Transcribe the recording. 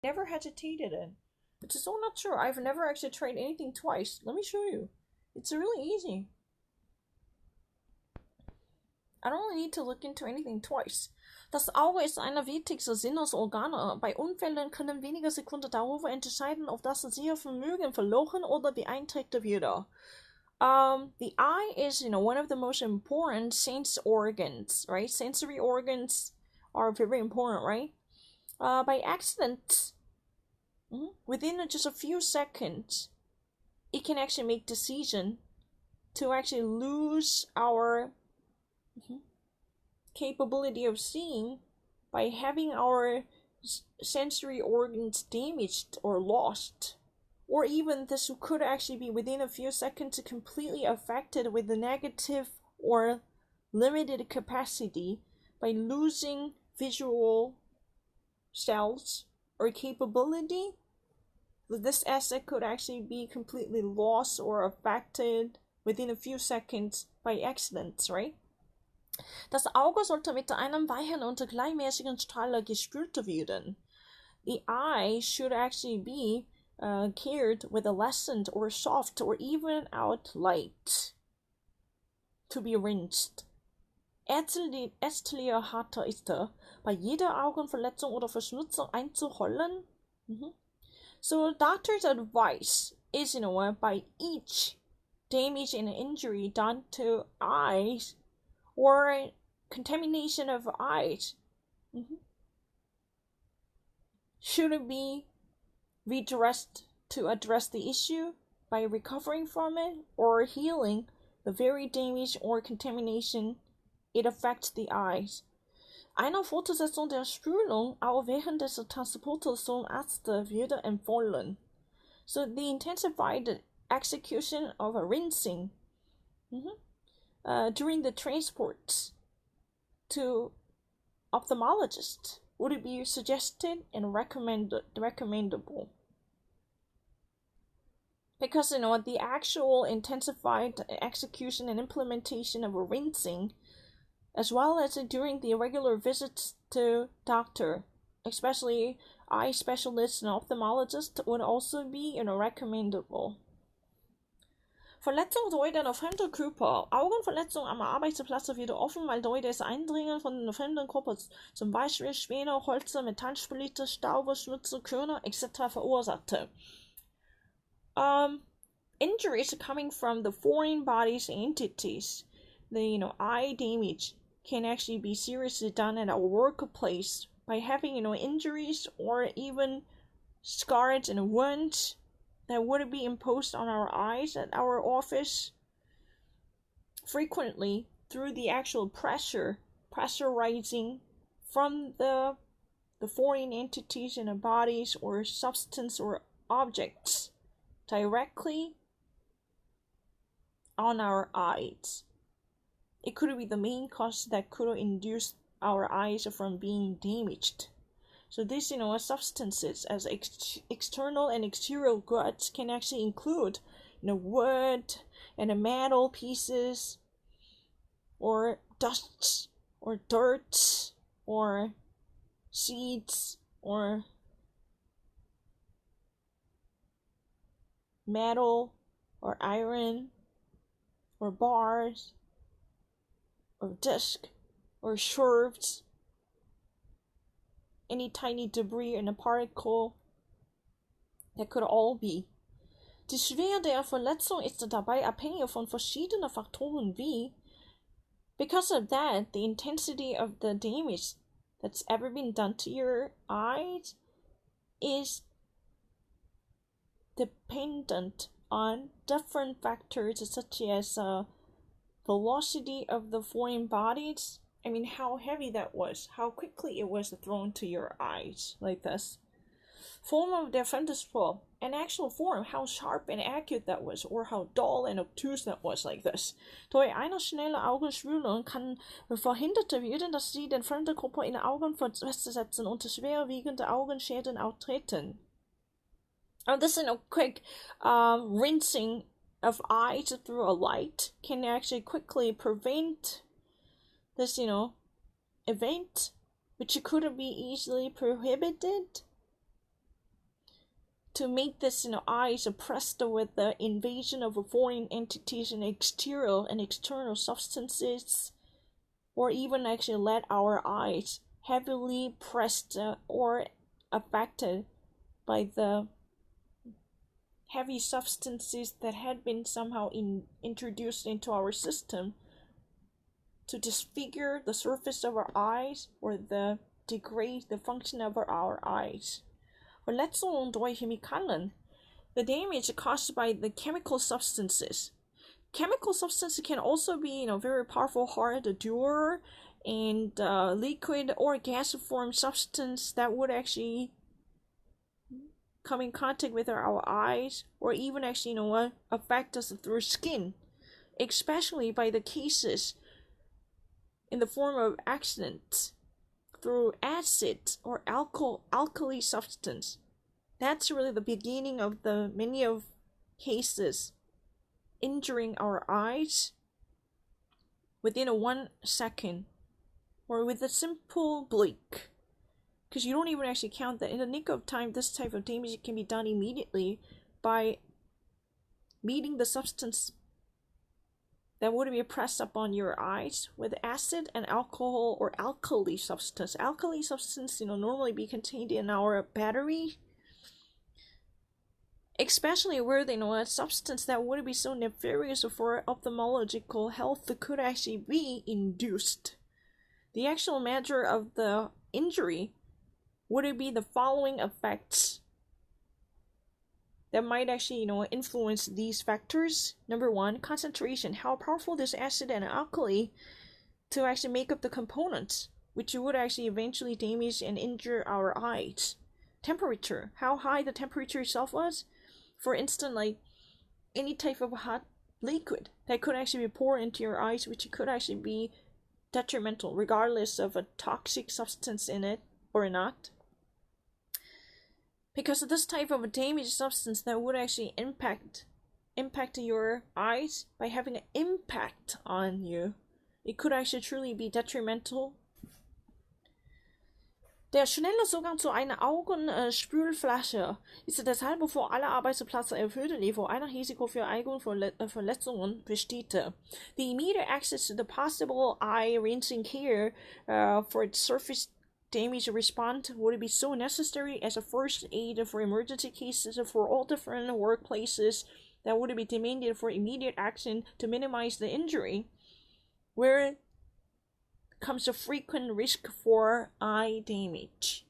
Never hesitated in. It's so not true. I've never actually tried anything twice. Let me show you. It's really easy. I don't really need to look into anything twice. Das Auge ist einer wichtigsten Sinnesorgane. Bei Unfällen können wenige Sekunden darüber entscheiden, ob das Sehvermögen verloren oder beeinträchtigt wird. The eye is, one of the most important sense organs, right? Sensory organs are very important, right? By accident, within just a few seconds, it can actually make decision to actually lose our capability of seeing by having our sensory organs damaged or lost. Or even this could actually be within a few seconds completely affected with the negative or limited capacity by losing visual cells or capability. This asset could actually be completely lost or affected within a few seconds by accidents, right? Das Auge sollte mit einem weichen und gleichmäßigen Strahl gespült werden. The eye should actually be cared with a lessened or soft or even out light to be rinsed. Ärztliche Harte ist bei jeder Augenverletzung oder Verschmutzung einzuholen. So doctor's advice is, by each damage and injury done to eyes or contamination of eyes should it be redressed to address the issue by recovering from it or healing the very damage or contamination it affects the eyes. Eine Fortsetzung der Spülung auch während des Transportes zum Arzt würde empfohlen. So the intensified execution of a rinsing during the transport to ophthalmologist would be suggested and recommendable. Because the actual intensified execution and implementation of a rinsing, as well as during the regular visits to doctor, especially eye specialists and ophthalmologists, would also be recommendable. Verletzung durch einen fremden Körper. Augenverletzung am Arbeitsplatz wird offen, weil durch das Eindringen von einem fremden Körper, zum Beispiel Späne, Holze, Metallsplitter, Staube, Schmutze, Körner etc. verursachte. Injuries coming from the foreign bodies and entities, the eye damage can actually be seriously done at our workplace by having injuries or even scars and wounds that would be imposed on our eyes at our office frequently through the actual pressurizing from the foreign entities in the bodies or substance or objects directly on our eyes. It could be the main cause that could induce our eyes from being damaged. So these, substances as external and exterior goods can actually include, wood and metal pieces, or dust, or dirt, or seeds, or metal, or iron, or bars, or disc, or shards, any tiny debris and a particle, that could all be. Die Schwere der Verletzung ist dabei abhängig von verschiedenen Faktoren wie, because of that, the intensity of the damage that's ever been done to your eyes is dependent on different factors such as velocity of the foreign bodies. I mean, how heavy that was, how quickly it was thrown to your eyes, like this. Form of their fall, an actual form, how sharp and accurate that was, or how dull and obtuse that was, like this. Durch eine schnelle Augenspülung kann verhindert werden, dass sie den fremden Körper in Augen festsetzen und schwerwiegende Augenschäden auftreten. And this quick rinsing of eyes through a light can actually quickly prevent this, event, which could be easily prohibited to make this eyes oppressed with the invasion of foreign entities and exterior and external substances, or even actually let our eyes heavily pressed or affected by the heavy substances that had been somehow introduced into our system to disfigure the surface of our eyes or degrade the function of our eyes. Verletzungen durch Chemikalien, the damage caused by the chemical substances. Chemical substances can also be, very powerful, hard, dure, and liquid or gas form substance that would actually come in contact with our eyes, or even actually, affect us through skin, especially by the cases in the form of accidents through acid or alkali substance. That's really the beginning of the many of cases injuring our eyes within a 1 second or with a simple blink, because you don't even actually count that in the nick of time. This type of damage can be done immediately by meeting the substance that would be pressed upon your eyes with acid and alcohol or alkali substance. Alkali substance, normally be contained in our battery, especially where a substance that would be so nefarious for ophthalmological health could actually be induced. The actual measure of the injury would be the following effects that might actually, influence these factors. Number 1, concentration. How powerful this acid and alkali to actually make up the components, which would actually eventually damage and injure our eyes. Temperature. How high the temperature itself was. For instance, like any type of hot liquid that could actually be poured into your eyes, which could actually be detrimental, regardless of a toxic substance in it or not. Because of this type of a damaged substance that would actually impact your eyes by having an impact on you, it could actually truly be detrimental. Der schnelle Zugang zu einer Augenspülflasche ist deshalb vor aller Arbeitsplätze erfüllt, die vor einer Risiko für Augenverletzungen besteht. The immediate access to the possible eye rinsing care for its surface damage response would be so necessary as a first aid for emergency cases for all different workplaces that would be demanded for immediate action to minimize the injury, where comes a frequent risk for eye damage.